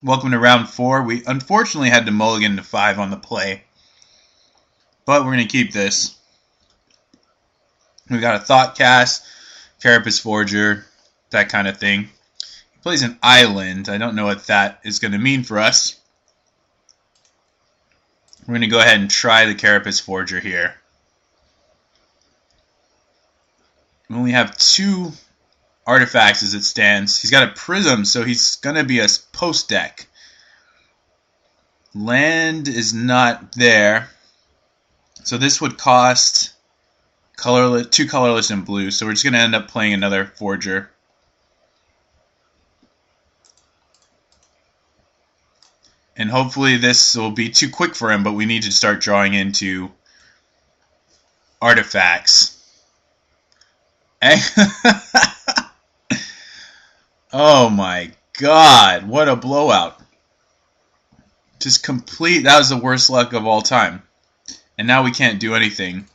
Welcome to round 4. We unfortunately had to mulligan to 5 on the play, but we're going to keep this. We got a Thoughtcast, Carapace Forger, that kind of thing. He plays an island. I don't know what that is going to mean for us. We're going to go ahead and try the Carapace Forger here. We only have 2 artifacts as it stands. He's got a Prism, so he's going to be a post deck. Land is not there, so this would cost 2 colorless and blue, so we're just going to end up playing another Forger. And hopefully this will be too quick for him, but we need to start drawing into artifacts. Oh my god, what a blowout. Just complete, that was the worst luck of all time. And now we can't do anything.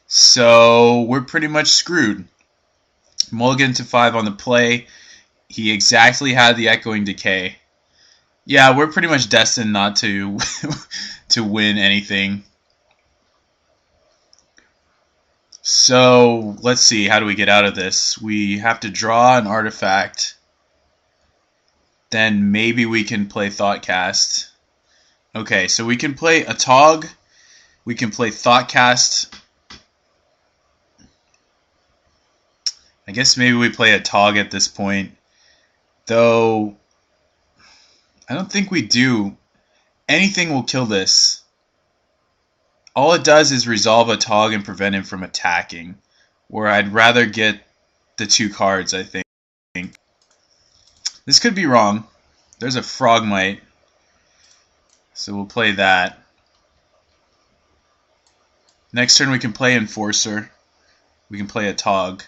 So we're pretty much screwed. Mulligan to 5 on the play. He exactly had the Echoing Decay. Yeah, we're pretty much destined not to to win anything. So let's see, how do we get out of this? We have to draw an artifact. Then maybe we can play Thoughtcast. Okay, so we can play a Tog. We can play Thoughtcast. I guess maybe we play a Tog at this point. Though, I don't think we do. Anything will kill this. All it does is resolve a Tog and prevent him from attacking. Where I'd rather get the 2 cards, I think. This could be wrong. There's a Frogmite. So we'll play that. Next turn we can play Enforcer. We can play a Tog.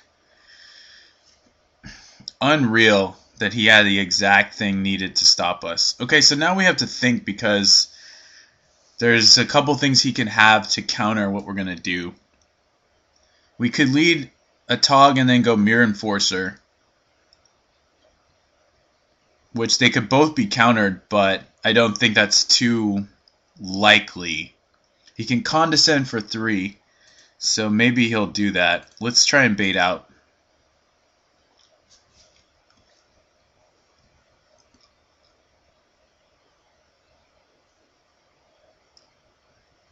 Unreal that he had the exact thing needed to stop us. Okay, so now we have to think because there's a couple things he can have to counter what we're going to do. We could lead a Tog and then go Mirror Enforcer, which they could both be countered, but I don't think that's too likely. He can Condescend for 3, so maybe he'll do that. Let's try and bait out.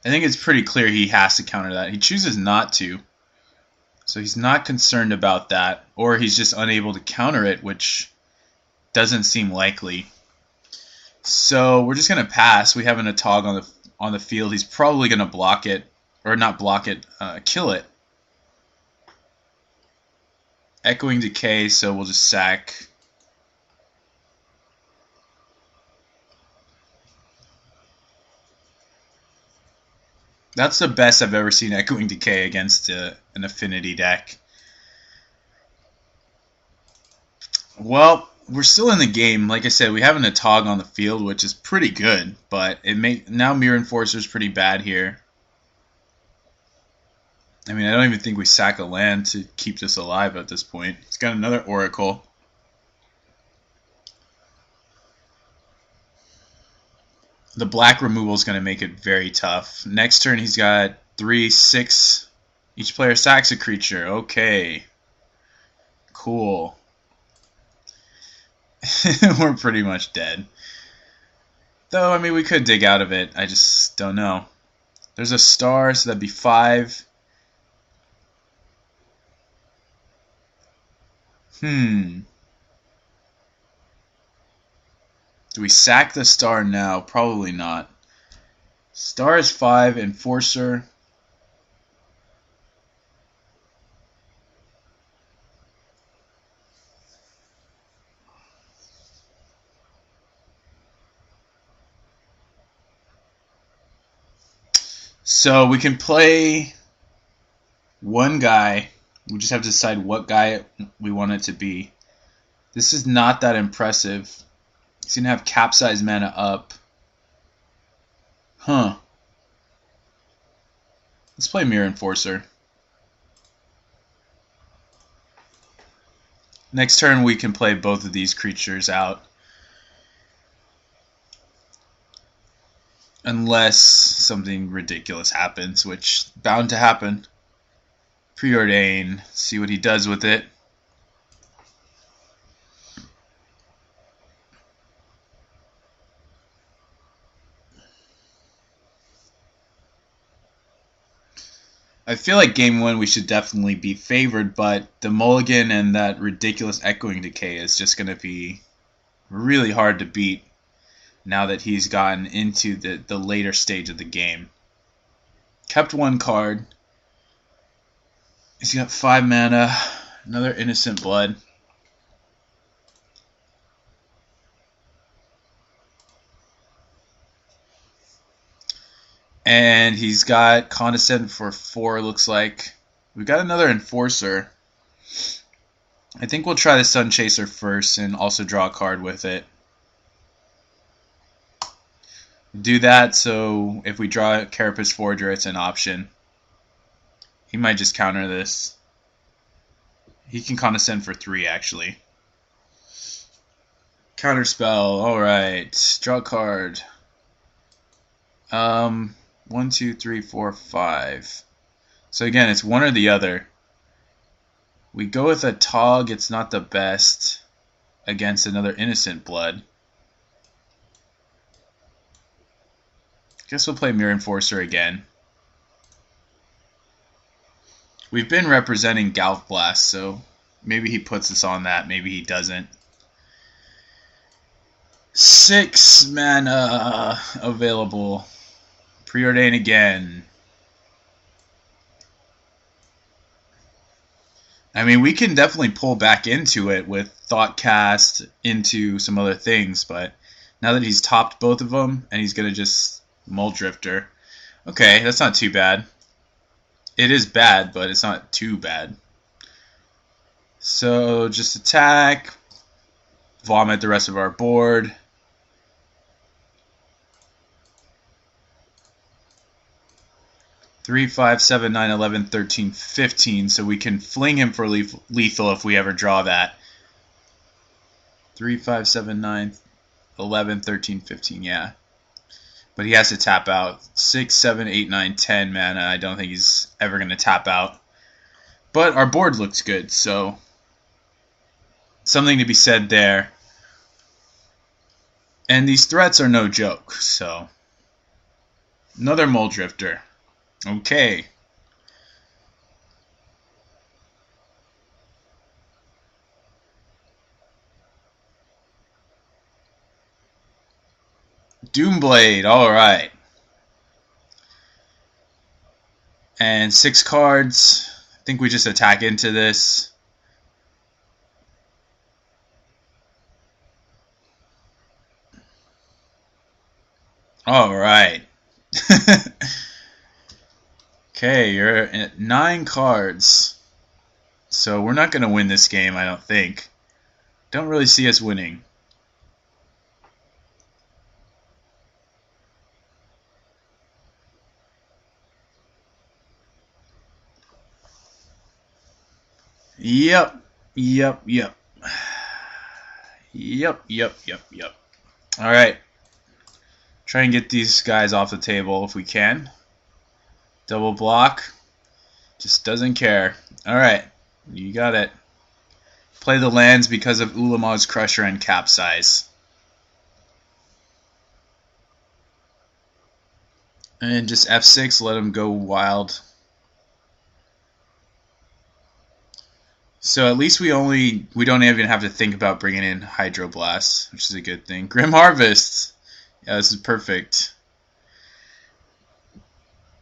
I think it's pretty clear he has to counter that. He chooses not to, so he's not concerned about that, or he's just unable to counter it, which doesn't seem likely. So we're just gonna pass. We have an Atog on the field. He's probably gonna block it, or not block it, kill it. Echoing Decay, so we'll just sack. That's the best I've ever seen Echoing Decay against an Affinity deck. Well, we're still in the game. Like I said, we have an Atog on the field, which is pretty good, but now Mirror Enforcer is pretty bad here. I mean, I don't even think we sack a land to keep this alive at this point. He's got another Oracle. The black removal is going to make it very tough. Next turn, he's got 3, 6. Each player sacks a creature. Okay. Cool. We're pretty much dead. Though, I mean, we could dig out of it. I just don't know. There's a star, so that'd be 5. Do we sack the star now? Probably not. Star is 5, Enforcer. So we can play one guy. We just have to decide what guy we want it to be. This is not that impressive. He's going to have Capsize mana up. Huh. Let's play Mirror Enforcer. Next turn we can play both of these creatures out. Unless something ridiculous happens, which bound to happen. Preordain. See what he does with it. I feel like game 1 we should definitely be favored, but the mulligan and that ridiculous echoing decay is just going to be really hard to beat now that he's gotten into the later stage of the game. Kept 1 card. He's got 5 mana, another Innocent Blood. And he's got Condescend for 4, looks like. We've got another Enforcer. I think we'll try the Sun Chaser first and also draw a card with it. Do that so if we draw Carapace Forger, it's an option. He might just counter this. He can Condescend for 3, actually. Counterspell, alright. Draw a card. 1, 2, 3, 4, 5. So again, it's one or the other. We go with a Tog, it's not the best against another Innocent Blood. Guess we'll play Mirror Enforcer again. We've been representing Galv Blast, so maybe he puts us on that, maybe he doesn't. 6 mana available. Preordain again. I mean, we can definitely pull back into it with Thoughtcast into some other things, but now that he's topped both of them, and he's going to just Muldrifter. Okay, that's not too bad. It is bad, but it's not too bad. So, just attack, vomit the rest of our board. Three, 5, 7, 9, 11, 13, 15, so we can fling him for lethal if we ever draw that. 3, 5, 7, 9, 11, 13, 15, yeah. But he has to tap out. 6, 7, 8, 9, 10 mana. I don't think he's ever going to tap out. But our board looks good, so something to be said there. And these threats are no joke, so another Muldrifter. Okay. Doomblade, alright. And 6 cards. I think we just attack into this. Alright. Okay, you're at 9 cards. So we're not going to win this game, I don't think. Don't really see us winning. Yep. Alright. Try and get these guys off the table if we can. Double block. Just doesn't care. Alright. You got it. Play the lands because of Ulamog's Crusher and Capsize. And just F6, let him go wild. So at least we don't even have to think about bringing in Hydroblast, which is a good thing. Grim Harvest! Yeah, this is perfect.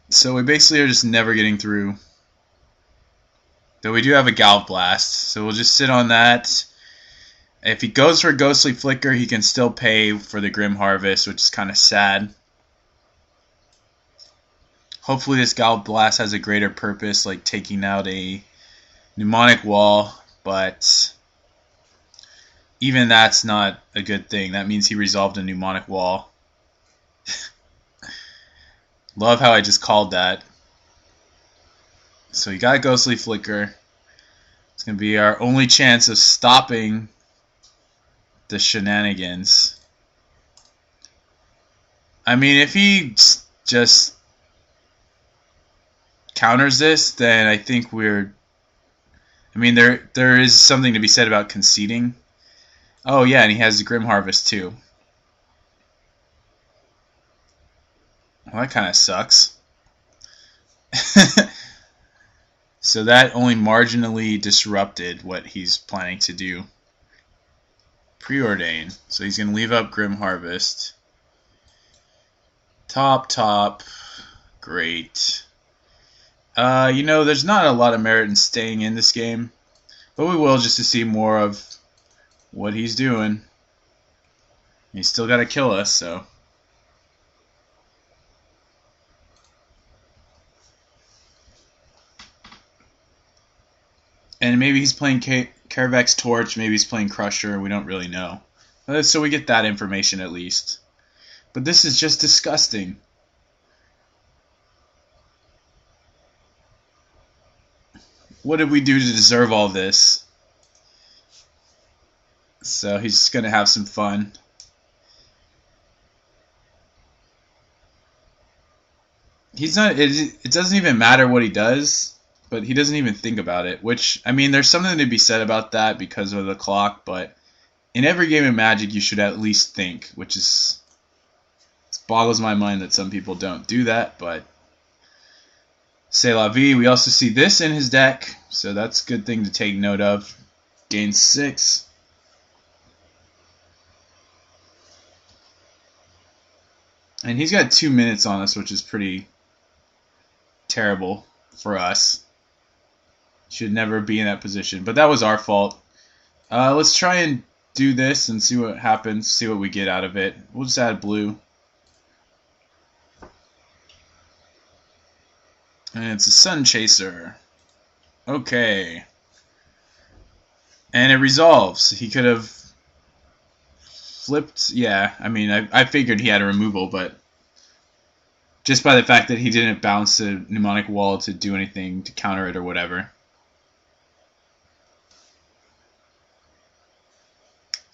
So we basically are just never getting through. Though we do have a Galv Blast, so we'll just sit on that. If he goes for Ghostly Flicker, he can still pay for the Grim Harvest, which is kind of sad. Hopefully this Galv Blast has a greater purpose, like taking out a Mnemonic Wall, but even that's not a good thing. That means he resolved a Mnemonic Wall. Love how I just called that. So he got Ghostly Flicker. It's going to be our only chance of stopping the shenanigans. I mean, if he just counters this, then I think we're... I mean, there is something to be said about conceding. Oh, yeah, and he has the Grim Harvest, too. Well, that kind of sucks. So that only marginally disrupted what he's planning to do. Preordain. So he's going to leave up Grim Harvest. Top. Great. You know, there's not a lot of merit in staying in this game. But we will, just to see more of what he's doing. He's still got to kill us, so... And maybe he's playing Karavek's Torch, maybe he's playing Crusher, we don't really know. So we get that information at least. But this is just disgusting. What did we do to deserve all this? So he's just going to have some fun. He's not. It doesn't even matter what he does. But he doesn't even think about it, which, I mean, there's something to be said about that because of the clock, but in every game of Magic you should at least think, which is... It boggles my mind that some people don't do that, but... C'est la vie. We also see this in his deck, so that's a good thing to take note of. Gain 6. And he's got 2 minutes on us, which is pretty terrible for us. Should never be in that position, but that was our fault. Let's try and do this and see what happens, see what we get out of it. We'll just add blue. And it's a Sun Chaser. Okay. And it resolves. He could have flipped. Yeah, I mean, I figured he had a removal, but just by the fact that he didn't bounce a Mnemonic Wall to do anything to counter it or whatever.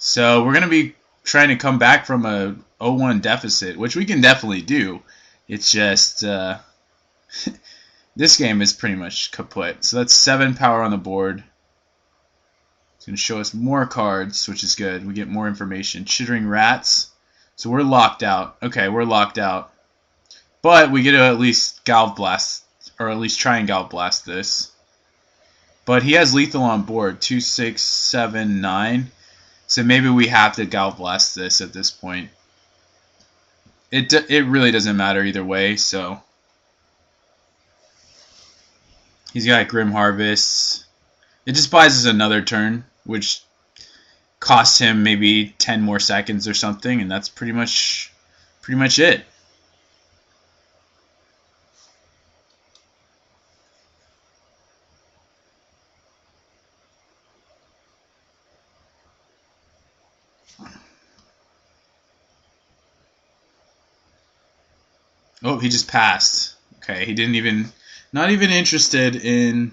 So we're going to be trying to come back from a 0-1 deficit, which we can definitely do. It's just this game is pretty much kaput. So that's 7 power on the board. It's going to show us more cards, which is good. We get more information. Chittering Rats. So we're locked out. Okay, we're locked out. But we get to at least Galv Blast, or at least try and Galv Blast this. But he has lethal on board. 2, 6, 7, 9. So maybe we have to Galv Blast this at this point. It really doesn't matter either way, so... He's got Grim Harvest. It just buys us another turn, which costs him maybe 10 more seconds or something, and that's pretty much it. Oh, he just passed. Okay, he didn't even... Not even interested in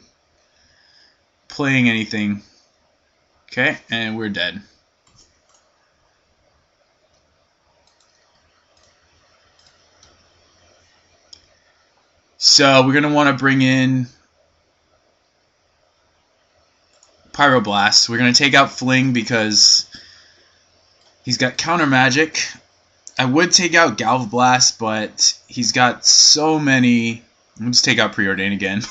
playing anything. Okay, and we're dead. So we're going to want to bring in Pyroblast. We're going to take out Fling because he's got Counter Magic. I would take out Galv Blast, but he's got so many... Let's take out Preordain again.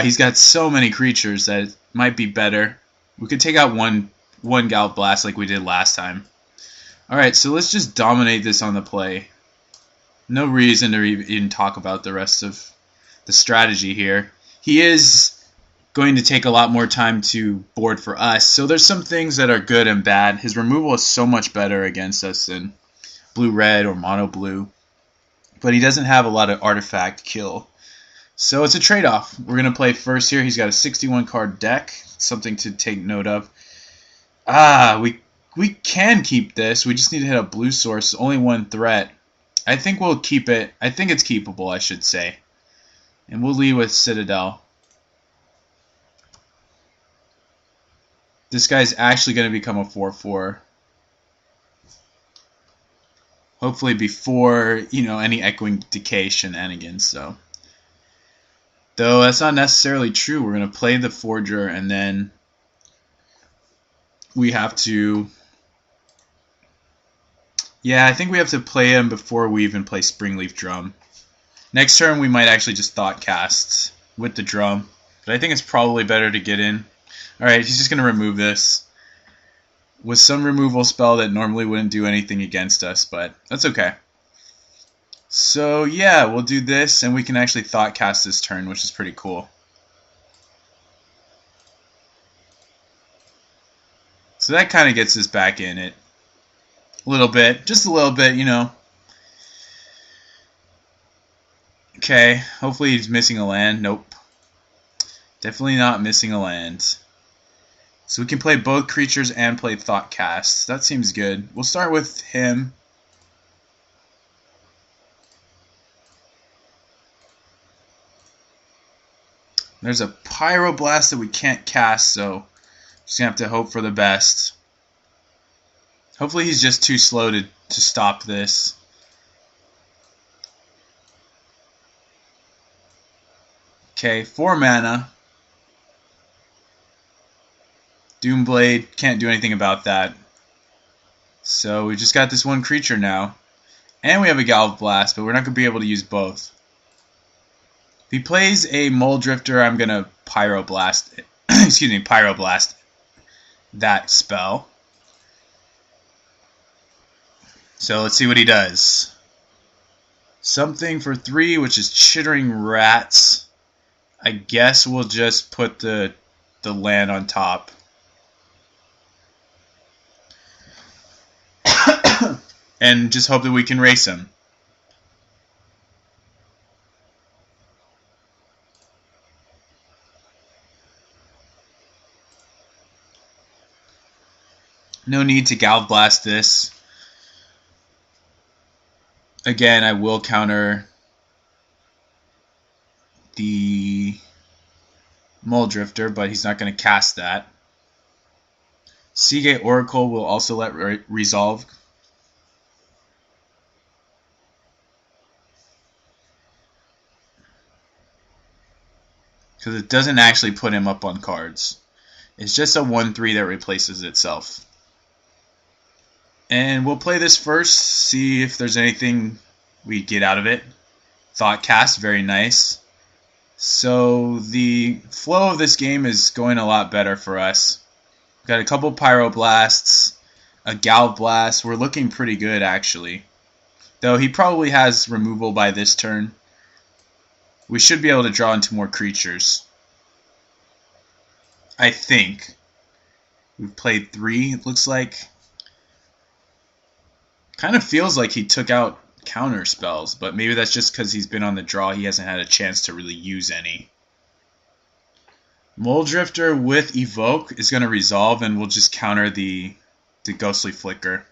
He's got so many creatures that it might be better. We could take out one Galv Blast like we did last time. Alright, so let's just dominate this on the play. No reason to even talk about the rest of the strategy here. He is going to take a lot more time to board for us, so there's some things that are good and bad. His removal is so much better against us than blue-red or mono-blue, but he doesn't have a lot of artifact kill. So it's a trade-off. We're going to play first here. He's got a 61-card deck, something to take note of. We can keep this. We just need to hit a blue source, only one threat. I think we'll keep it. I think it's keepable, I should say. And we'll lead with Citadel. This guy's actually going to become a 4-4. Hopefully before, any Echoing Decay shenanigans, so. Though that's not necessarily true. We're going to play the Forger, and then we have to... Yeah, I think we have to play him before we even play Springleaf Drum. Next turn we might actually just Thought Cast with the Drum. But I think it's probably better to get in. Alright, he's just going to remove this. With some removal spell that normally wouldn't do anything against us, but that's okay. So yeah, we'll do this, and we can actually Thought Cast this turn, which is pretty cool. So that kind of gets us back in it. A little bit. Just a little bit, Okay, hopefully he's missing a land. Nope. Definitely not missing a land. So we can play both creatures and play Thought Cast. That seems good. We'll start with him. There's a Pyroblast that we can't cast, so just gonna have to hope for the best. Hopefully he's just too slow to stop this. Okay, 4 mana. Doomblade, can't do anything about that. So we just got this one creature now. And we have a Galv Blast, but we're not going to be able to use both. If he plays a Mole Drifter, I'm going to Pyroblast it. Excuse me, Pyroblast that spell. So let's see what he does. Something for 3, which is Chittering Rats. I guess we'll just put the land on top. And just hope that we can race him. No need to Galv Blast this. Again, I will counter the Mole Drifter, but he's not going to cast that. Seagate Oracle will also let resolve. Because it doesn't actually put him up on cards. It's just a 1/3 that replaces itself. And we'll play this first, see if there's anything we get out of it. Thought Cast, very nice. So the flow of this game is going a lot better for us. We've got a couple Pyroblasts, a Galv Blast. We're looking pretty good, actually. Though he probably has removal by this turn. We should be able to draw into more creatures. I think. We've played 3, it looks like. Kind of feels like he took out counter spells, but maybe that's just because he's been on the draw. He hasn't had a chance to really use any. Mole Drifter with Evoke is going to resolve, and we'll just counter the Ghostly Flicker.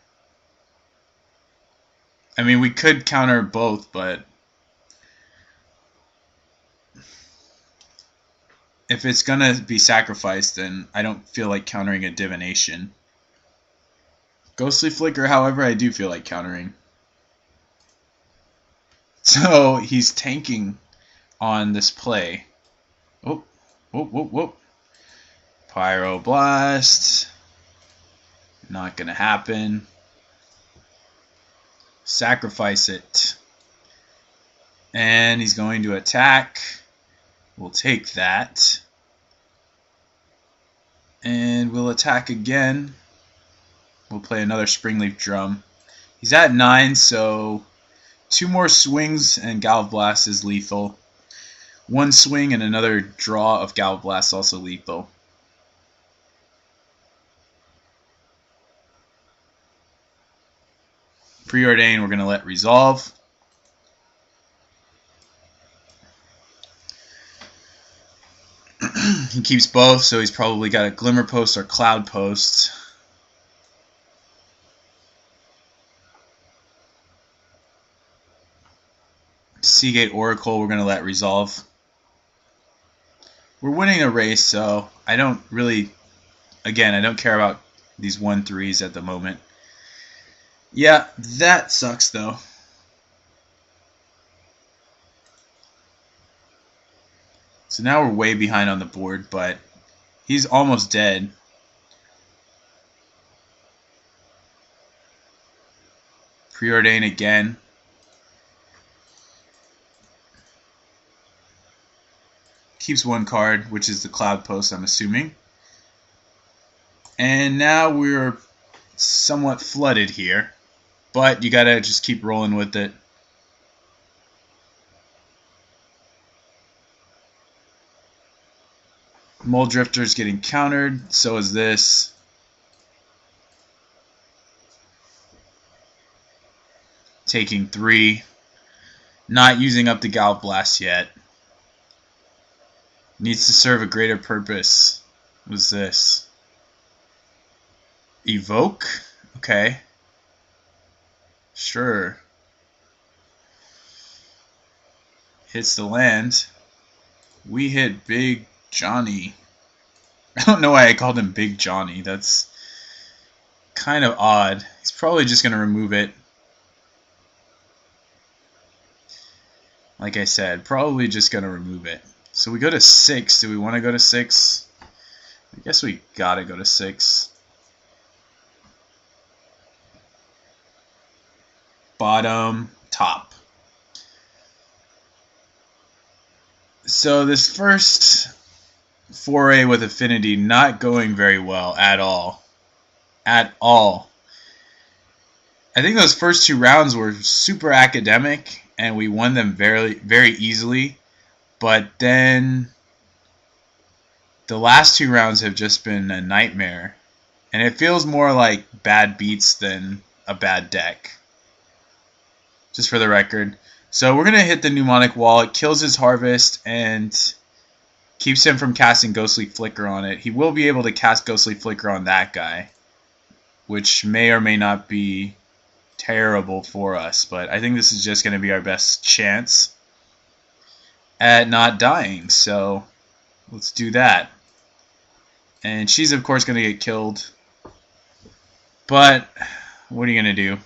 I mean, we could counter both, but if it's going to be sacrificed, then I don't feel like countering a Divination. Ghostly Flicker, however, I do feel like countering. So he's tanking on this play. Oh, whoop, whoop, whoop. Pyroblast. Not going to happen. Sacrifice it. And he's going to attack. We'll take that. And we'll attack again. We'll play another Springleaf Drum. He's at 9, so 2 more swings and Galv Blast is lethal. 1 swing and another draw of Galv Blast also lethal. Preordain, we're going to let resolve. He keeps both, so he's probably got a Glimmer Post or Cloud Post. Seagate Oracle, we're going to let resolve. We're winning a race, so I don't really, again, I don't care about these 1/3s at the moment. Yeah, that sucks though. So now we're way behind on the board, but he's almost dead. Preordain again. Keeps one card, which is the Cloud Post, I'm assuming. And now we're somewhat flooded here, but you gotta just keep rolling with it. Mole Drifter's getting countered, so is this. Taking 3. Not using up the Galv Blast yet. Needs to serve a greater purpose. What's this? Evoke? Okay. Sure. Hits the land. We hit Big Johnny. I don't know why I called him Big Johnny. That's kind of odd. He's probably just going to remove it. Like I said, probably just going to remove it. So we go to 6. Do we want to go to 6? I guess we got to go to 6. Bottom, top. So this first foray with Affinity not going very well at all. At all. I think those first 2 rounds were super academic and we won them very, very easily. But then the last 2 rounds have just been a nightmare. And it feels more like bad beats than a bad deck. Just for the record. So we're going to hit the Mnemonic Wall. It kills his Harvest and keeps him from casting Ghostly Flicker on it. He will be able to cast Ghostly Flicker on that guy, which may or may not be terrible for us. But I think this is just going to be our best chance at not dying. So let's do that. And she's, of course, going to get killed. But what are you going to do?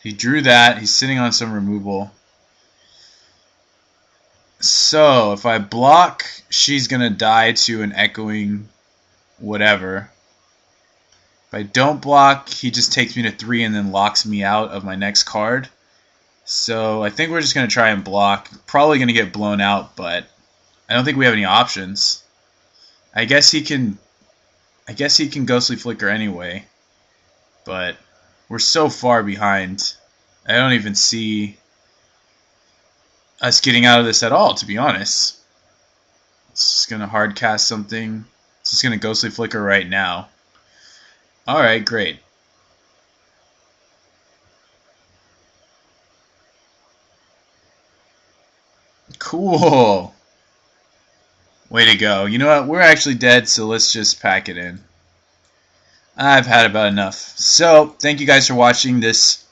He drew that. He's sitting on some removal. So, if I block, she's going to die to an echoing whatever. If I don't block, he just takes me to 3 and then locks me out of my next card. So, I think we're just going to try and block. Probably going to get blown out, but I don't think we have any options. I guess he can Ghostly Flicker anyway. But we're so far behind. I don't even see us getting out of this at all, to be honest. It's just going to hard cast something. It's just going to Ghostly Flicker right now. Alright, great. Cool. Way to go. You know what? We're actually dead, so let's just pack it in. I've had about enough. So, thank you guys for watching this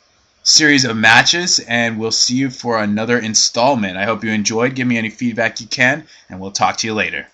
series of matches, and we'll see you for another installment. I hope you enjoyed. Give me any feedback you can, and we'll talk to you later.